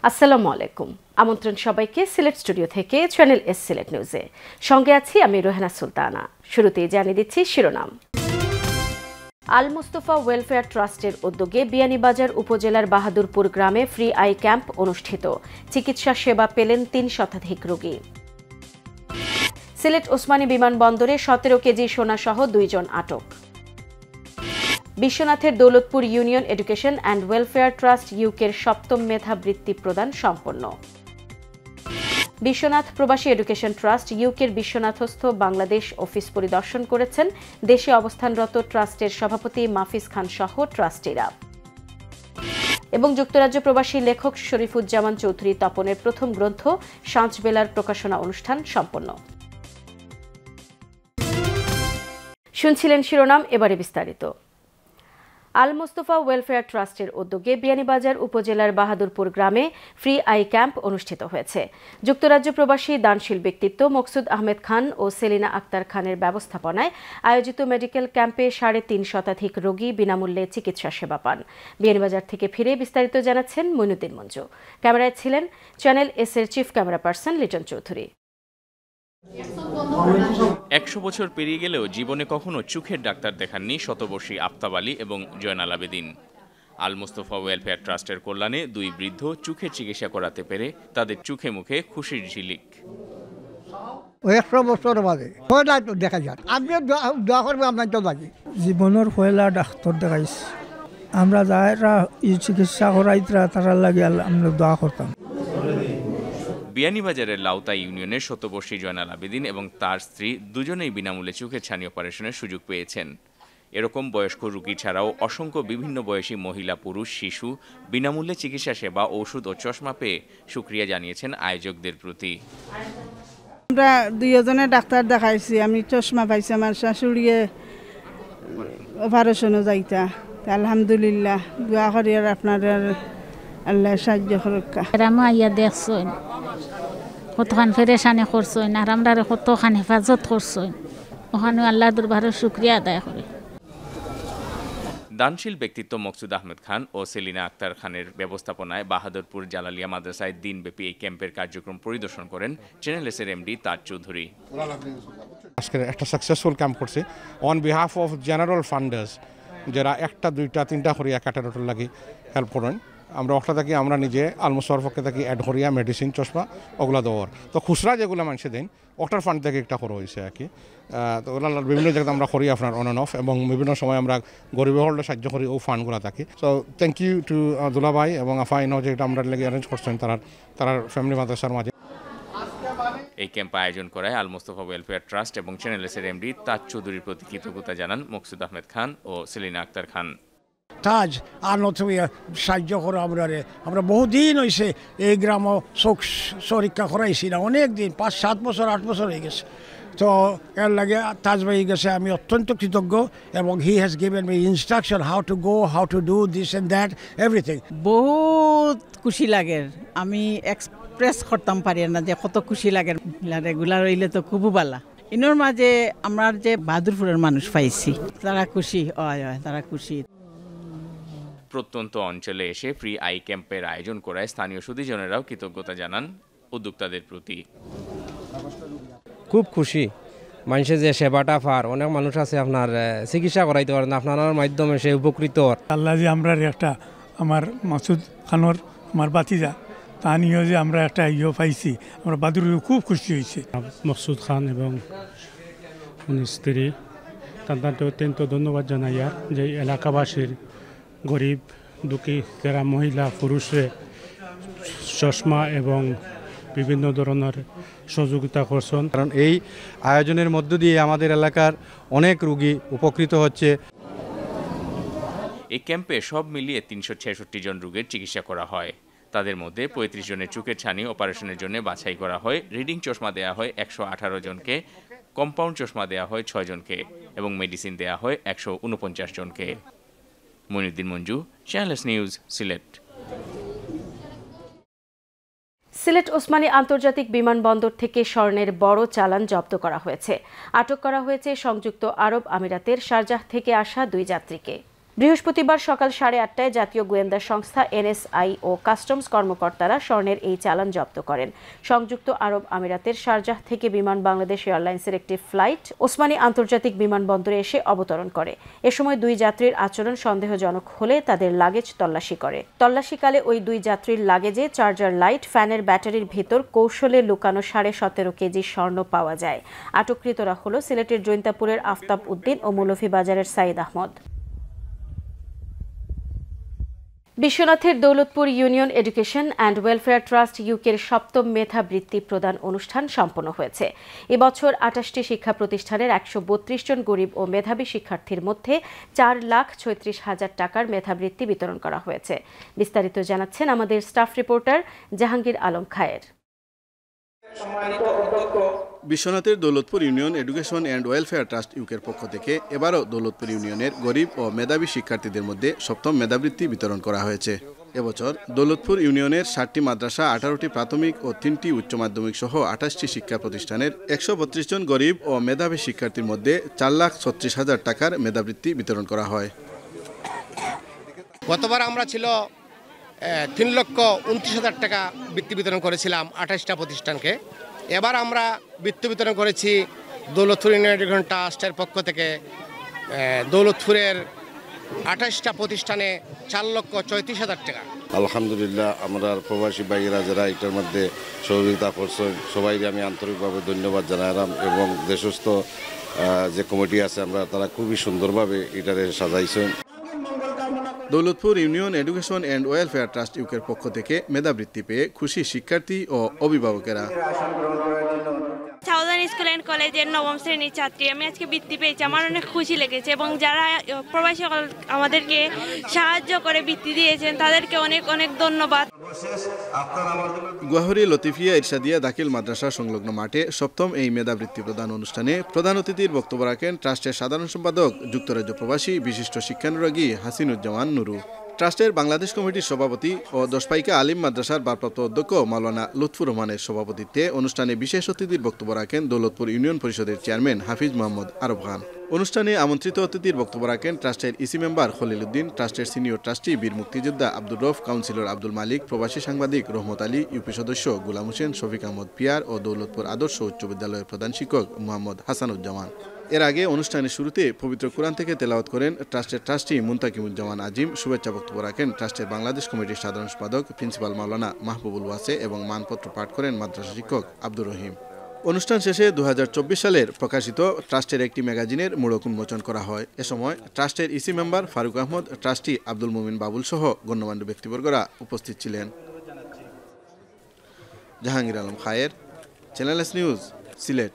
আসসালামু আলাইকুম। আমন্ত্রণ সবাইকে সিলেট স্টুডিও থেকে চ্যানেল এস সিলেট নিউজে। সঙ্গে আছি আমি রোহেনা সুলতানা। শুরুতেই জানিয়ে দিচ্ছি শিরোনাম। আল মুস্তফা ওয়েলফেয়ার ট্রাস্টের উদ্যোগে বিয়ানীবাজার উপজেলার বাহাদুরপুর গ্রামে ফ্রি আই ক্যাম্প অনুষ্ঠিত। চিকিৎসা সেবা পেলেন ৩ শতাধিক রোগী। সিলেট ওসমানী বিমানবন্দরে ১৭ কেজি সোনাসহ ২ জন আটক। বিশ্বনাথের Daulatpur union education and welfare trust ইউকের ৭ম মেধাবৃত্তি প্রদান সম্পন্ন। বিশ্বনাথ প্রবাসী এডুকেশন ট্রাস্ট ইউকের বিশ্বনাথস্থ বাংলাদেশ অফিস পরিদর্শন করেছেন দেশে অবস্থানরত ট্রাস্টের সভাপতি মাফিজ খান সহ ট্রাস্টিরা। এবং যুক্তরাজ্য প্রবাসী লেখক শরীফুজ্জামান চৌধুরী তপনের প্রথম গ্রন্থ সাঁঝবেলার প্রকাশনা অনুষ্ঠান সম্পন্ন। শুনছিলেন শিরোনাম, এবারে বিস্তারিত। আল মুস্তফা ওয়েলফেয়ার ট্রাস্টের উদ্যোগে বিয়ানীবাজার উপজেলার বাহাদুরপুর গ্রামে ফ্রি আই ক্যাম্প অনুষ্ঠিত হয়েছে। যুক্তরাজ্য প্রবাসী দানশীল ব্যক্তিত্ব মকসুদ আহমেদ খান ও সেলিনা আক্তার খানের ব্যবস্থাপনায় আয়োজিত মেডিকেল ক্যাম্পে ৩.৫ শতাধিক রোগী বিনামূল্যে চিকিৎসা সেবা পান। বিয়ানীবাজার থেকে ফিরে বিস্তারিত জানাচ্ছেন মইনুদ্দিন মঞ্জু। ক্যামেরায় ছিলেন চ্যানেল এস এর chief camera person Liton Chowdhury. ১০০ বছর পেরিয়ে গেলেও জীবনে কখনো চোখের ডাক্তার দেখাননি শতবর্ষী আফতাব আলী এবং জয়নাল আবেদিন। আল মুস্তফা ওয়েলফেয়ার ট্রাস্টের কল্যাণে ২ বৃদ্ধ চোখের চিকিৎসা করাতে পেরে তাদের চোখে মুখে খুশির ঝিলিক। ১০০ বছর বাদে দেখা যায়, আমিও দোয়া করবো আপনার তো বাজে জীবনের পয়লা ডাক্তার দেখাইছি। আমরা যারা চিকিৎসা করাইতরা তারা লাগে আমরা দোয়া করতাম। বিয়ানীবাজারের লাউতা ইউনিয়নের শতবর্ষী জয়নাল আবেদিন এবং তার স্ত্রী দুজনেই বিনামূল্যে চোখের ছানি অপারেশনের সুযোগ পেয়েছেন। এরকম বয়স্ক রোগী ছাড়াও অসংখ্য বিভিন্ন বয়সী মহিলা, পুরুষ, শিশু বিনামূল্যে চিকিৎসা সেবা, ঔষধ ও চশমা পেয়ে শুকরিয়া জানিয়েছেন আয়োজকদের প্রতি। আমরা দুইজনে ডাক্তার দেখাইছি, আমি চশমা পাইছি, আমার শাশুড়িয়ে অপারেশনও যাইতা। আলহামদুলিল্লাহ, দোয়া করি আর আপনার আল্লাহ সাহায্য করুকা। আমরা ইয়া দেখছই কতখান ফেরেশানি করছই আর আমরা কতখান হেফাজত করছই, ওখানে আল্লাহ দরবারে শুকরিয়া আদায় করি। দানশীল ব্যক্তিত্ব মকসুদ আহমেদ খান ও সেলিনা আক্তার খানের ব্যবস্থাপনায় বাহাদুরপুর জালালিয়া মাদ্রাসায় দিনব্যাপী এই ক্যাম্পের কার্যক্রম পরিদর্শন করেন চ্যানেল এস এর এমডি তাজ চৌধুরী। আজকে একটা সাকসেসফুল ক্যাম্প করছে অন বিহাফ অফ জেনারেল ফান্ডার্স, যারা 1টা 2টা 3টা করিয়া ক্যাটারোটের লাগি হেল্প করেন। আমরা ওটা থাকি, আমরা নিজে আলমোস্টার পক্ষে থাকি অ্যাড করিয়া মেডিসিন, চশমা ওগুলো দেওয়ার। তো খুচরা যেগুলো মানুষে দেন ওটার ফান্ড থেকে একটা করা হয়েছে আর কি। তো ওগুলো বিভিন্ন জায়গায় আমরা করি আপনার অন অ্যান্ড অফ, এবং বিভিন্ন সময় আমরা গরিবের হলে সাহায্য করি ও ফান্ডগুলো থাকি। সো থ্যাংক ইউ টু দুলাভাই এবং আফাইন যে এটা আমরা লেগে অ্যারেঞ্জ করছেন তার ফ্যামিলি মাদ্রাসার মাঝে। এই ক্যাম্প আয়োজন করায় আল মুস্তফা ওয়েলফেয়ার ট্রাস্ট এবং চ্যানেল এস এর এমডি তাজ চৌধুরীর প্রতি কৃতজ্ঞতা জানান মকসুদ আহমেদ খান ও সেলিনা আক্তার খান। তাজ আর নতুন সাহায্য করো আমরা বহুদিন হয়েছে এই গ্রামও চোখ পরীক্ষা করাইছি না, অনেক দিন, 5-7 বছর 8 বছর হয়ে গেছে। তো এর লাগে তাজ ভাই গেছে, আমি অত্যন্ত কৃতজ্ঞ, এবং he has given me instruction how to go, how to do this and that everything. বহুত খুশি লাগে, আমি এক্সপ্রেস করতাম পারি না যে কত খুশি লাগে। রেগুলার হইলে তো খুবই ভালো। ইনোর মাঝে আমরা যে বাহাদুরপুরের মানুষ পাইছি, তারা খুশি হয়, তারা খুশি। প্রত্যন্ত অঞ্চলে এসে ফ্রি আই ক্যাম্পের আয়োজন করায় স্থানীয় সুধীজনেরাও কৃতজ্ঞতা জানান উদ্যোক্তাদের প্রতি। খুব খুশি মানুষের যে সেবাটা পার, অনেক মানুষ আছে আপনার চিকিৎসা করাইতে পারেন, আপনার মাধ্যমে সে উপকৃত। আল্লাহ যে আমরা একটা আমার মাসুদ খানোর আমার বাতিজা তা নিয়েও যে আমরা একটা পাইছি, আমরা বাদুর খুব খুশি হয়েছে। মকসুদ খান এবং স্ত্রী তাদেরকে অত্যন্ত ধন্যবাদ জানাই আর যে এলাকাবাসীর গরিব দুঃখী যারা মহিলা পুরুষে চশমা এবং বিভিন্ন ধরনের সহযোগিতা করছেন। কারণ এই আয়োজনের মধ্য দিয়ে আমাদের এলাকার অনেক রোগী উপকৃত হচ্ছে। এই ক্যাম্পে সব মিলিয়ে ৩৬৬ জন রোগীর চিকিৎসা করা হয়। তাদের মধ্যে ৩৫ জনের চোখের ছানি অপারেশনের জন্য বাছাই করা হয়। রিডিং চশমা দেওয়া হয় ১১৮ জনকে, কম্পাউন্ড চশমা দেওয়া হয় 6 জনকে এবং মেডিসিন দেওয়া হয় ১৪৯ জনকে। Moinuddin Manju, channel S news, Sylhet. Sylhet Osmani আন্তর্জাতিক বিমানবন্দর থেকে স্বর্ণের বড় চালান জব্দ করা হয়েছে। আটক করা হয়েছে সংযুক্ত আরব আমিরাতের শারজাহ থেকে আসা 2 যাত্রীকে। বৃহস্পতিবার সকাল 8:30টায় জাতীয় গোয়েন্দা সংস্থা NSI ও কাস্টমস কর্মকর্তারা স্বর্ণের এই চালান জব্দ করেন। সংযুক্ত আরব আমিরাতের শারজাহ থেকে বিমান বাংলাদেশ এয়ারলাইন্সের একটি ফ্লাইট ওসমানী আন্তর্জাতিক বিমানবন্দরে এসে অবতরণ করে। এ সময় 2 যাত্রীর আচরণ সন্দেহজনক হলে তাদের লাগেজ তল্লাশি করে। তল্লাশিকালে ওই 2 যাত্রীর লাগেজে চার্জার লাইট, ফ্যানের ব্যাটারির ভিতর কৌশলে লুকানো 17.5 কেজি স্বর্ণ পাওয়া যায়। আটককৃতরা হল সিলেটের জৈন্তাপুরের আফতাব উদ্দিন ও মৌলভীবাজারের সাইদ আহমদ। বিশ্বনাথের Daulatpur union education and welfare trust ইউকের 7ম মেধাবৃত্তি প্রদান অনুষ্ঠান সম্পন্ন হয়েছে। এবছর 28টি শিক্ষা প্রতিষ্ঠানের 132 জন গরিব ও মেধাবী শিক্ষার্থীর মধ্যে 4,36,000 টাকার মেধাবৃত্তি বিতরণ করা হয়েছে। বিস্তারিত জানাচ্ছেন আমাদের স্টাফ রিপোর্টার জাহাঙ্গীর আলম খায়ের। বিশ্বনাথের Daulatpur union education and welfare trust ইউকের পক্ষ থেকে এবারও দৌলতপুর ইউনিয়নের গরিব ও মেধাবী শিক্ষার্থীদের মধ্যে 7ম মেধাবৃত্তি বিতরণ করা হয়েছে। এবছর দৌলতপুর ইউনিয়নের 7টি মাদ্রাসা, 18টি প্রাথমিক ও 3টি উচ্চ মাধ্যমিক সহ 28টি শিক্ষা প্রতিষ্ঠানের 132 জন গরিব ও মেধাবী শিক্ষার্থীর মধ্যে 4,36,000 টাকার মেধাবৃত্তি বিতরণ করা হয়। গতবার আমরা ছিল 3,29,000 টাকা বৃত্তি বিতরণ করেছিলাম 28টা প্রতিষ্ঠানকে। এবার আমরা বৃত্তি বিতরণ করেছি দৌলতপুর ইউনিয়ন এডুকেশন ট্রাস্টের পক্ষ থেকে দৌলতপুরের 28টা প্রতিষ্ঠানে 4,34,000 টাকা। আলহামদুলিল্লাহ, আমরা প্রবাসী ভাইয়েরা যারা এটার মধ্যে সহযোগিতা করছেন সবাইকে আমি আন্তরিকভাবে ধন্যবাদ জানালাম এবং দেশস্থ যে কমিটি আছে আমরা তারা খুবই সুন্দরভাবে এটারে সাজাইছেন। Daulatpur union education and welfare trust ইউকের পক্ষ থেকে মেধাবৃত্তি পেয়ে খুশি শিক্ষার্থী ও অভিভাবকেরা। সাউদার্ন স্কুল অ্যান্ড কলেজের 9ম শ্রেণীর ছাত্রী। আমি আজকে বৃত্তি পেয়েছি, আমার অনেক খুশি লেগেছে এবং যারা প্রবাসী আমাদেরকে সাহায্য করে বৃত্তি দিয়েছেন তাদেরকে অনেক অনেক ধন্যবাদ। গুয়াহাটি লতিফিয়া ইরশাদিয়া দাখিল মাদ্রাসা সংলগ্ন মাঠে 7ম এই মেধাবৃত্তি প্রদান অনুষ্ঠানে প্রধান অতিথির বক্তব্য রাখেন ট্রাস্টের সাধারণ সম্পাদক, যুক্তরাজ্য প্রবাসী বিশিষ্ট শিক্ষানুরাগী হাসিনুজ্জামান নুরু। ট্রাস্টের বাংলাদেশ কমিটির সভাপতি ও দশপাইকা আলিম মাদ্রাসার ভারপ্রাপ্ত অধ্যক্ষ মাওলানা লুৎফুর রহমানের সভাপতিত্বে অনুষ্ঠানে বিশেষ অতিথির বক্তব্য রাখেন দৌলতপুর ইউনিয়ন পরিষদের চেয়ারম্যান হাফিজ মোহাম্মদ আরব খান। অনুষ্ঠানে আমন্ত্রিত অতিথির বক্তব্য রাখেন ট্রাস্টের ইসি মেম্বার খলিল উদ্দিন, ট্রাস্টের সিনিয়র ট্রাস্টি বীর মুক্তিযোদ্ধা আব্দুর রফ, কাউন্সিলর আব্দুল মালিক, প্রবাসী সাংবাদিক রহমত আলী, ইউপি সদস্য গুলাম হোসেন, শফিক আহমদ পিয়ার ও দৌলতপুর আদর্শ উচ্চ বিদ্যালয়ের প্রধান শিক্ষক মোহাম্মদ হাসানুজ্জামান। এর আগে অনুষ্ঠানের শুরুতে পবিত্র কোরআন থেকে তেলাওয়াত করেন ট্রাস্টের ট্রাস্টি মুনতাকিমুজ্জামান আজিম। শুভেচ্ছা বক্তব্য রাখেন ট্রাস্টের বাংলাদেশ কমিটির সাধারণ সম্পাদক প্রিন্সিপাল মাওলানা মাহবুবুল ওয়াসে এবং মানপত্র পাঠ করেন মাদ্রাসা শিক্ষক আব্দুর রহিম। অনুষ্ঠান শেষে 2024 সালের প্রকাশিত ট্রাস্টের একটি ম্যাগাজিনের মোড়ক উন্মোচন করা হয়। এ সময় ট্রাস্টের EC member Faruk Ahmed, trustee Abdul Mumin Babul সহ গণ্যমান্য ব্যক্তিবর্গরা উপস্থিত ছিলেন। Jahangir Alam Khayer, channel S news, Sylhet.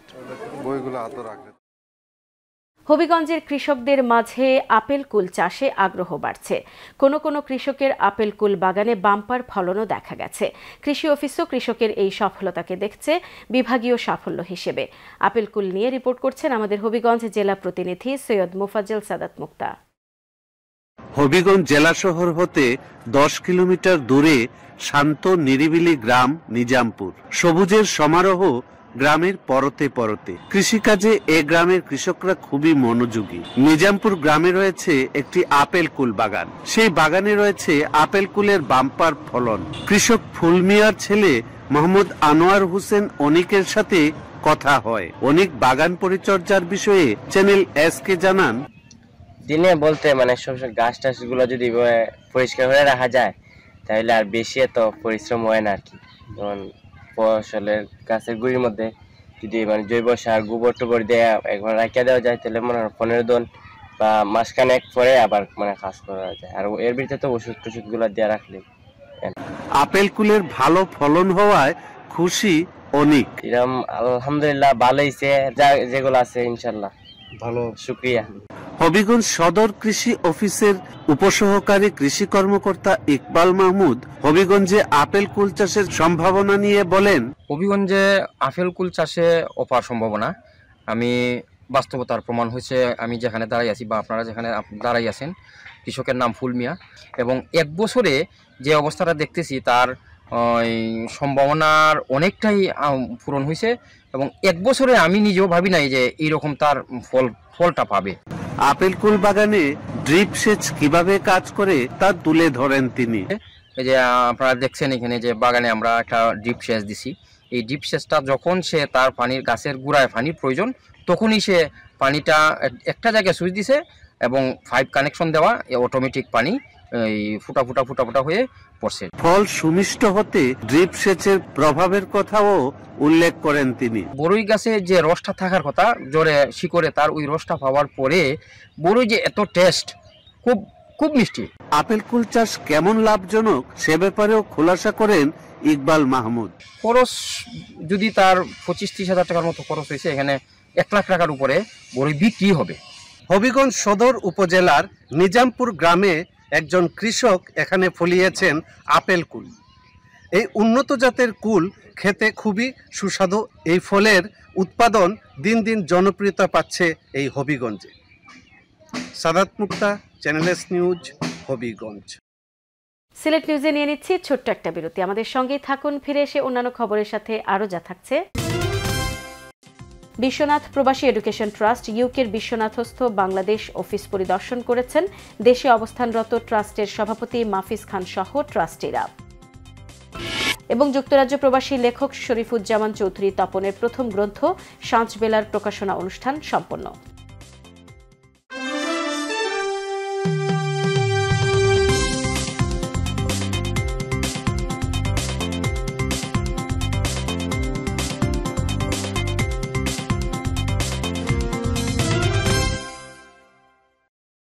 হবিগঞ্জের কৃষকদের মাঝে আপেল কুল চাষে আগ্রহ বাড়ছে। কোনো কোনো কৃষকের আপেল কুল বাগানে বাম্পার ফলনও দেখা গেছে। কৃষি অফিসও কৃষকের এই সফলতাকে দেখছে বিভাগীয় সাফল্য হিসেবে। আপেল কুল নিয়ে রিপোর্ট করছেন আমাদের হবিগঞ্জ জেলা প্রতিনিধি সৈয়দ মোফাজ্জল সাদাত মুক্তা। হবিগঞ্জ জেলা শহর হতে 10 কিলোমিটার দূরে শান্ত নিরিবিলি গ্রাম নিজামপুর। সবুজের সমারোহ গ্রামের পরতে পরতে। কৃষিকাজে এ গ্রামের কৃষকরা খুবই মনোযোগী। নিজামপুর গ্রামে রয়েছে একটি আপেল কুল বাগান। সেই বাগানে রয়েছে আপেল কুলের বাম্পার ফলন। কৃষক ফুলমিয়ার ছেলে মোহাম্মদ আনোয়ার হোসেন অনিকের সাথে কথা হয়। অনিক বাগান পরিচর্যার বিষয়ে চ্যানেল এস কে জানান, দিনে বলতে মানে সব গাছ টাছ গুলো যদি পরিষ্কার করে রাখা যায় তাহলে আর বেশি এত পরিশ্রম হয় না আর কি। যেমন ফসলের গাছের গুড়ির মধ্যে যদি মানে জৈব সার গোবর টোবর দিয়ে একবার রাখিয়া দেওয়া যায় তাহলে মনে হয় 15 দিন বা মাসখানেক পরে আবার মানে কাজ করা যায়। আর এর ভিতরে তো ওষুধ টষুধ গুলো দিয়ে রাখলে। আপেল কুলের ভালো ফলন হওয়ায় খুশি অনেক। এরকম আলহামদুলিল্লাহ ভালো হয়েছে, যেগুলো আছে ইনশাল্লাহ ভালো, শুক্রিয়া। হবিগঞ্জ সদর কৃষি অফিসের উপসহকারী কৃষি কর্মকর্তা ইকবাল মাহমুদ হবিগঞ্জে আপেল কুল চাষের সম্ভাবনা নিয়ে বলেন, হবিগঞ্জে আপেল কুল চাষে অপার সম্ভাবনা। আমি বাস্তবতার প্রমাণ হয়েছে, আমি যেখানে দাঁড়াই আছি বা আপনারা যেখানে দাঁড়াই আছেন, কৃষকের নাম ফুলমিয়া, এবং 1 বছরে যে অবস্থাটা দেখতেছি তার সম্ভাবনার অনেকটাই পূরণ হয়েছে এবং 1 বছরে আমি নিজেও ভাবি নাই যে এইরকম তার ফলটা পাবে। আপেল কুল বাগানে ড্রিপ সেচ কিভাবে কাজ করে তা তুলে ধরেন তিনি। এই যে আপনারা দেখছেন এখানে যে বাগানে আমরা একটা ড্রিপ সেচ দিছি, এই ড্রিপ সেচটা যখন সে তার পানির গাছের গোড়ায় পানির প্রয়োজন তখনই সে পানিটা একটা জায়গায় সুইচ দিছে এবং 5 কানেকশন দেওয়া, অটোমেটিক পানি এই ফুটা ফুটা ফুটা ফুটা হয়ে পড়ছে। ফল সুমিষ্ট হতে ড্রিপ সেচের প্রভাবের কথাও উল্লেখ করেন তিনি। বড়ই গাছে যে রসটা থাকার কথা জোরে শিকড়ে, তার ওই রসটা পাওয়ার পরে বড়ই যে এত টেস্ট, খুব খুব মিষ্টি। আপেল কুল চাষ কেমন লাভজনক সে ব্যাপারেও খোলাসা করেন ইকবাল মাহমুদ। খরচ যদি তার 25-30 হাজার টাকার মতো খরচ হয়েছে, এখানে 1 লাখ টাকার উপরে বড়ই বিক্রি হবে। হবিগঞ্জ সদর উপজেলার নিজামপুর গ্রামে একজন কৃষক এখানে ফলিয়েছেন আপেল কুল। এই উন্নত জাতের কুল খেতে খুবই সুস্বাদু। এই ফলের উৎপাদন দিন দিন জনপ্রিয়তা পাচ্ছে এই হবিগঞ্জে। Sadat Mukta, channel S news, Habiganj. Sylhet নিউজে নিয়ে নিচ্ছি ছোট্ট একটা বিরতি। আমাদের সঙ্গেই থাকুন, ফিরে এসে অন্যান্য খবরের সাথে আরও যা থাকছে। বিশ্বনাথ প্রবাসী এডুকেশন ট্রাস্ট ইউকের বিশ্বনাথস্থ বাংলাদেশ অফিস পরিদর্শন করেছেন দেশে অবস্থানরত ট্রাস্টের সভাপতি মাফিজ খান সহ ট্রাস্টিরা। এবং যুক্তরাজ্য প্রবাসী লেখক শরীফুজ্জামান চৌধুরী তপনের প্রথম গ্রন্থ সাঁঝবেলার প্রকাশনা অনুষ্ঠান সম্পন্ন।